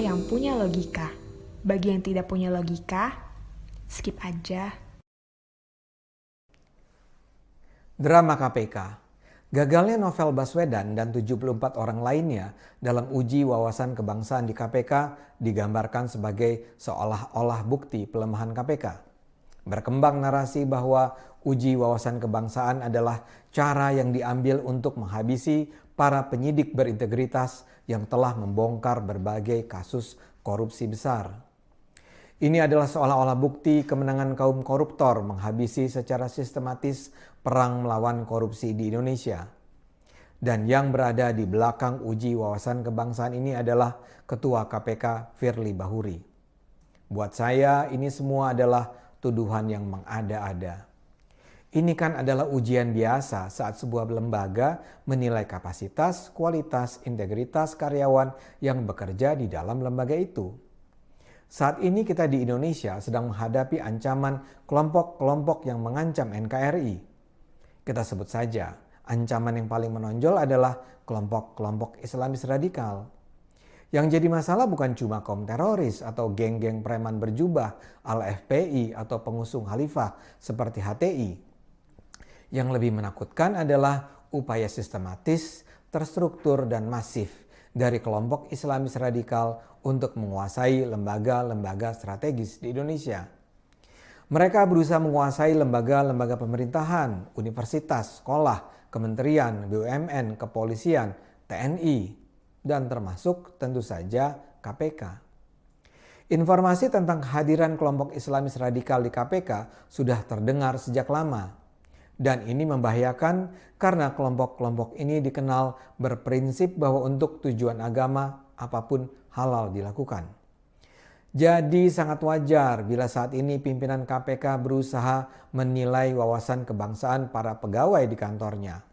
yang punya logika. Bagi yang tidak punya logika, skip aja. Drama KPK. Gagalnya novel Baswedan dan 74 orang lainnya dalam uji wawasan kebangsaan di KPK digambarkan sebagai seolah-olah bukti pelemahan KPK. Berkembang narasi bahwa uji wawasan kebangsaan adalah cara yang diambil untuk menghabisi para penyidik berintegritas yang telah membongkar berbagai kasus korupsi besar. Ini adalah seolah-olah bukti kemenangan kaum koruptor menghabisi secara sistematis perang melawan korupsi di Indonesia. Dan yang berada di belakang uji wawasan kebangsaan ini adalah Ketua KPK Firly Bahuri. Buat saya ini semua adalah tuduhan yang mengada-ada. Ini kan adalah ujian biasa saat sebuah lembaga menilai kapasitas, kualitas, integritas karyawan yang bekerja di dalam lembaga itu. Saat ini kita di Indonesia sedang menghadapi ancaman kelompok-kelompok yang mengancam NKRI. Kita sebut saja, ancaman yang paling menonjol adalah kelompok-kelompok Islamis radikal. Yang jadi masalah bukan cuma kaum teroris atau geng-geng preman berjubah ala FPI atau pengusung khalifah seperti HTI. Yang lebih menakutkan adalah upaya sistematis, terstruktur, dan masif dari kelompok Islamis radikal untuk menguasai lembaga-lembaga strategis di Indonesia. Mereka berusaha menguasai lembaga-lembaga pemerintahan, universitas, sekolah, kementerian, BUMN, kepolisian, TNI, dan termasuk tentu saja KPK. Informasi tentang kehadiran kelompok Islamis radikal di KPK sudah terdengar sejak lama. Dan ini membahayakan karena kelompok-kelompok ini dikenal berprinsip bahwa untuk tujuan agama apapun halal dilakukan. Jadi sangat wajar bila saat ini pimpinan KPK berusaha menilai wawasan kebangsaan para pegawai di kantornya.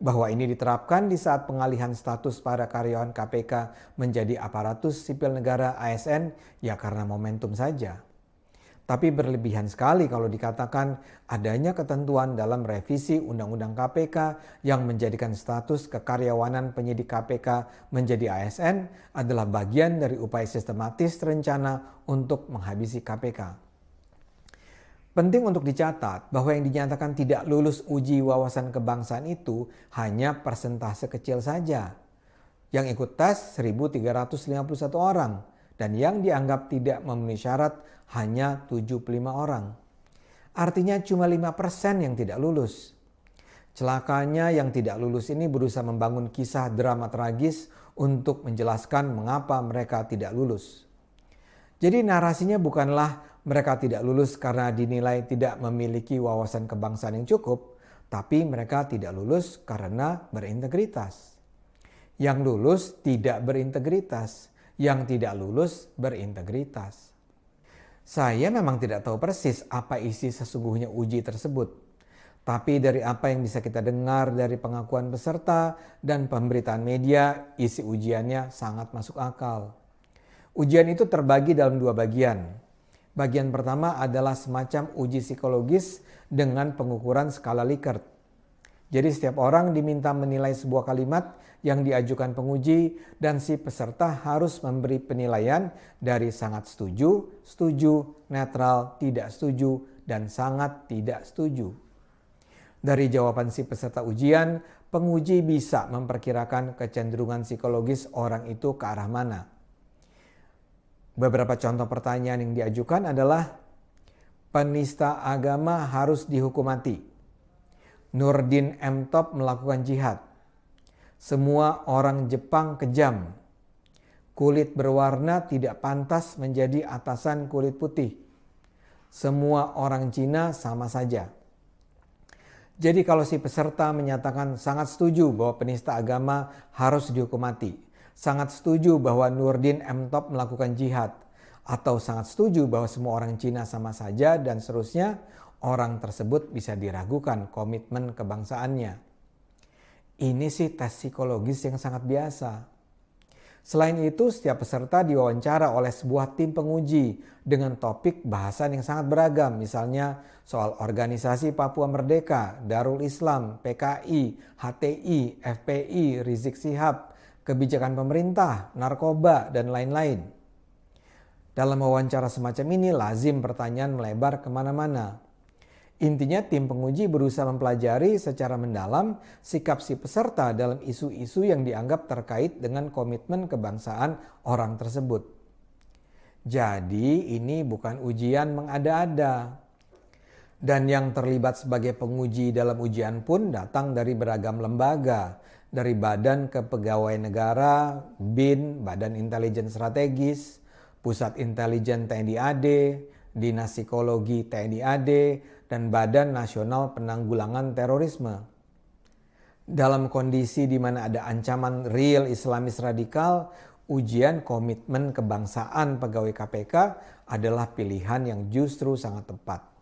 Bahwa ini diterapkan di saat pengalihan status para karyawan KPK menjadi aparatus sipil negara ASN ya karena momentum saja. Tapi berlebihan sekali kalau dikatakan adanya ketentuan dalam revisi Undang-Undang KPK yang menjadikan status kekaryawanan penyidik KPK menjadi ASN adalah bagian dari upaya sistematis terencana untuk menghabisi KPK. Penting untuk dicatat bahwa yang dinyatakan tidak lulus uji wawasan kebangsaan itu hanya persentase kecil saja. Yang ikut tes 1.351 orang dan yang dianggap tidak memenuhi syarat hanya 75 orang. Artinya cuma 5% yang tidak lulus. Celakanya yang tidak lulus ini berusaha membangun kisah drama tragis untuk menjelaskan mengapa mereka tidak lulus. Jadi narasinya bukanlah mereka tidak lulus karena dinilai tidak memiliki wawasan kebangsaan yang cukup, tapi mereka tidak lulus karena berintegritas. Yang lulus tidak berintegritas, yang tidak lulus berintegritas. Saya memang tidak tahu persis apa isi sesungguhnya uji tersebut. Tapi dari apa yang bisa kita dengar dari pengakuan peserta dan pemberitaan media, isi ujiannya sangat masuk akal. Ujian itu terbagi dalam dua bagian. Bagian pertama adalah semacam uji psikologis dengan pengukuran skala Likert. Jadi setiap orang diminta menilai sebuah kalimat yang diajukan penguji dan si peserta harus memberi penilaian dari sangat setuju, setuju, netral, tidak setuju, dan sangat tidak setuju. Dari jawaban si peserta ujian, penguji bisa memperkirakan kecenderungan psikologis orang itu ke arah mana. Beberapa contoh pertanyaan yang diajukan adalah penista agama harus dihukum mati. Nurdin M. Top melakukan jihad. Semua orang Jepang kejam. Kulit berwarna tidak pantas menjadi atasan kulit putih. Semua orang Cina sama saja. Jadi kalau si peserta menyatakan sangat setuju bahwa penista agama harus dihukum mati, sangat setuju bahwa Nurdin M. Top melakukan jihad, atau sangat setuju bahwa semua orang Cina sama saja dan seterusnya, orang tersebut bisa diragukan komitmen kebangsaannya. Ini sih tes psikologis yang sangat biasa. Selain itu, setiap peserta diwawancara oleh sebuah tim penguji dengan topik bahasan yang sangat beragam, misalnya soal organisasi Papua Merdeka, Darul Islam, PKI, HTI, FPI, Rizik Sihab, kebijakan pemerintah, narkoba, dan lain-lain. Dalam wawancara semacam ini lazim pertanyaan melebar kemana-mana. Intinya tim penguji berusaha mempelajari secara mendalam sikap si peserta dalam isu-isu yang dianggap terkait dengan komitmen kebangsaan orang tersebut. Jadi ini bukan ujian mengada-ada. Dan yang terlibat sebagai penguji dalam ujian pun datang dari beragam lembaga, dari Badan Kepegawaian Negara, BIN, Badan Intelijen Strategis, Pusat Intelijen TNI AD, Dinas Psikologi TNI AD, dan Badan Nasional Penanggulangan Terorisme. Dalam kondisi di mana ada ancaman real Islamis radikal, ujian komitmen kebangsaan pegawai KPK adalah pilihan yang justru sangat tepat.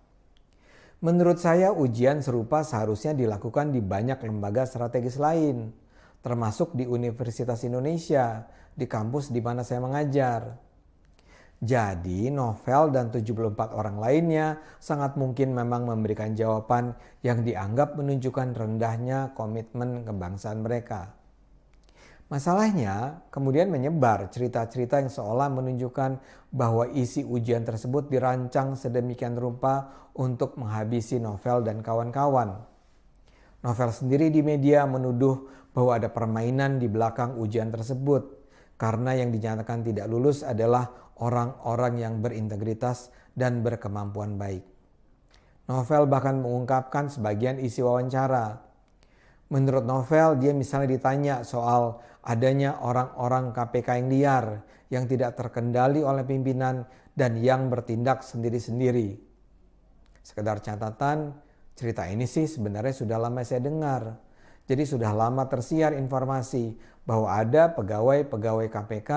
Menurut saya ujian serupa seharusnya dilakukan di banyak lembaga strategis lain, termasuk di Universitas Indonesia, di kampus di mana saya mengajar. Jadi Novel dan 74 orang lainnya sangat mungkin memang memberikan jawaban yang dianggap menunjukkan rendahnya komitmen kebangsaan mereka. Masalahnya kemudian menyebar cerita-cerita yang seolah menunjukkan bahwa isi ujian tersebut dirancang sedemikian rupa untuk menghabisi Novel dan kawan-kawan. Novel sendiri di media menuduh bahwa ada permainan di belakang ujian tersebut karena yang dinyatakan tidak lulus adalah orang-orang yang berintegritas dan berkemampuan baik. Novel bahkan mengungkapkan sebagian isi wawancara. Menurut Novel, dia misalnya ditanya soal adanya orang-orang KPK yang liar, yang tidak terkendali oleh pimpinan dan yang bertindak sendiri-sendiri. Sekedar catatan, cerita ini sih sebenarnya sudah lama saya dengar. Jadi sudah lama tersiar informasi bahwa ada pegawai-pegawai KPK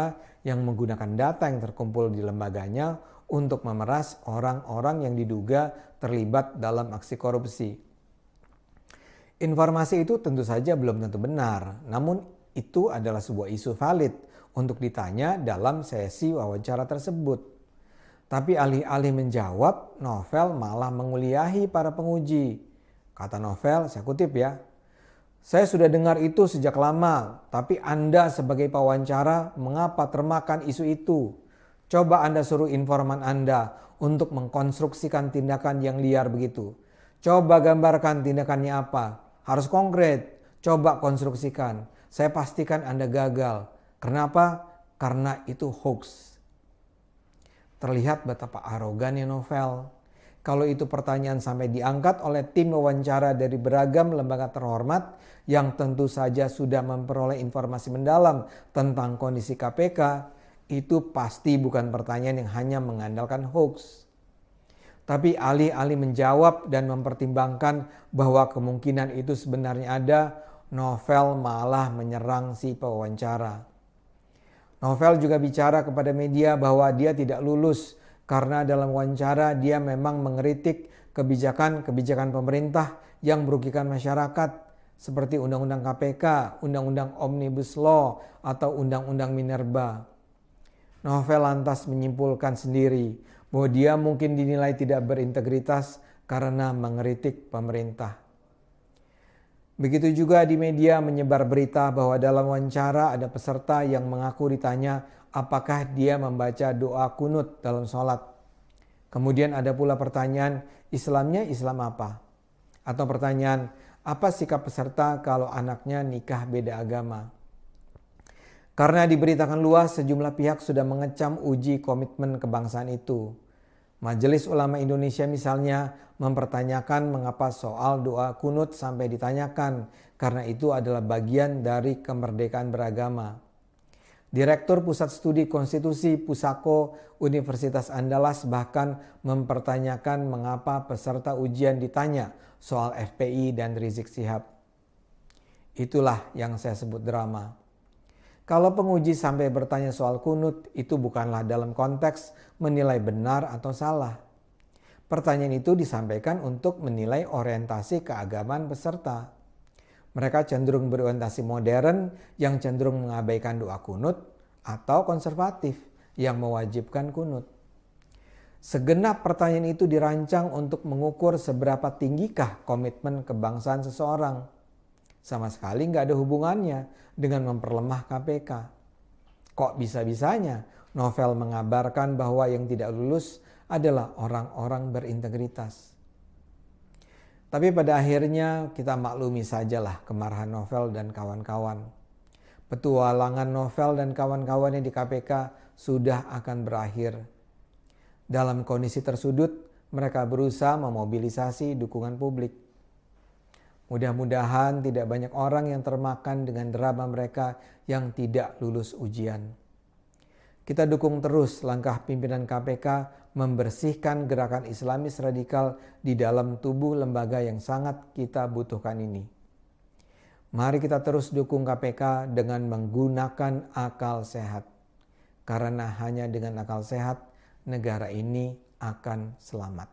yang menggunakan data yang terkumpul di lembaganya untuk memeras orang-orang yang diduga terlibat dalam aksi korupsi. Informasi itu tentu saja belum tentu benar, namun itu adalah sebuah isu valid untuk ditanya dalam sesi wawancara tersebut. Tapi alih-alih menjawab, Novel malah menguliahi para penguji. Kata Novel, saya kutip ya, "Saya sudah dengar itu sejak lama, tapi Anda sebagai pewawancara mengapa termakan isu itu? Coba Anda suruh informan Anda untuk mengkonstruksikan tindakan yang liar begitu. Coba gambarkan tindakannya apa. Harus konkret, coba konstruksikan. Saya pastikan Anda gagal. Kenapa? Karena itu hoax." Terlihat betapa arogannya Novel. Kalau itu pertanyaan sampai diangkat oleh tim wawancara dari beragam lembaga terhormat yang tentu saja sudah memperoleh informasi mendalam tentang kondisi KPK, itu pasti bukan pertanyaan yang hanya mengandalkan hoax. Tapi alih-alih menjawab dan mempertimbangkan bahwa kemungkinan itu sebenarnya ada, Novel malah menyerang si pewawancara. Novel juga bicara kepada media bahwa dia tidak lulus karena dalam wawancara dia memang mengkritik kebijakan-kebijakan pemerintah yang merugikan masyarakat seperti Undang-Undang KPK, Undang-Undang Omnibus Law, atau Undang-Undang Minerba. Novel lantas menyimpulkan sendiri bahwa dia mungkin dinilai tidak berintegritas karena mengkritik pemerintah. Begitu juga di media menyebar berita bahwa dalam wawancara ada peserta yang mengaku ditanya apakah dia membaca doa kunut dalam sholat. Kemudian ada pula pertanyaan, Islamnya Islam apa? Atau pertanyaan, apa sikap peserta kalau anaknya nikah beda agama? Karena diberitakan luas, sejumlah pihak sudah mengecam uji komitmen kebangsaan itu. Majelis Ulama Indonesia misalnya mempertanyakan mengapa soal doa kunut sampai ditanyakan, karena itu adalah bagian dari kemerdekaan beragama. Direktur Pusat Studi Konstitusi Pusako Universitas Andalas bahkan mempertanyakan mengapa peserta ujian ditanya soal FPI dan Rizik Syihab. Itulah yang saya sebut drama. Kalau penguji sampai bertanya soal kunut, itu bukanlah dalam konteks menilai benar atau salah. Pertanyaan itu disampaikan untuk menilai orientasi keagamaan peserta. Mereka cenderung berorientasi modern yang cenderung mengabaikan doa kunut atau konservatif yang mewajibkan kunut. Segenap pertanyaan itu dirancang untuk mengukur seberapa tinggikah komitmen kebangsaan seseorang. sama sekali nggak ada hubungannya dengan memperlemah KPK. Kok bisa-bisanya novel mengabarkan bahwa yang tidak lulus adalah orang-orang berintegritas? Tapi pada akhirnya kita maklumi sajalah kemarahan novel dan kawan-kawan. Petualangan novel dan kawan-kawannya di KPK sudah akan berakhir. Dalam kondisi tersudut, mereka berusaha memobilisasi dukungan publik. Mudah-mudahan tidak banyak orang yang termakan dengan drama mereka yang tidak lulus ujian. Kita dukung terus langkah pimpinan KPK membersihkan gerakan Islamis radikal di dalam tubuh lembaga yang sangat kita butuhkan ini. Mari kita terus dukung KPK dengan menggunakan akal sehat. Karena hanya dengan akal sehat, negara ini akan selamat.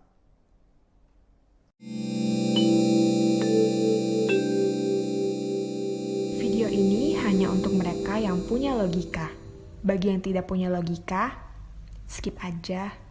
Video ini hanya untuk mereka yang punya logika. Bagi yang tidak punya logika, skip aja.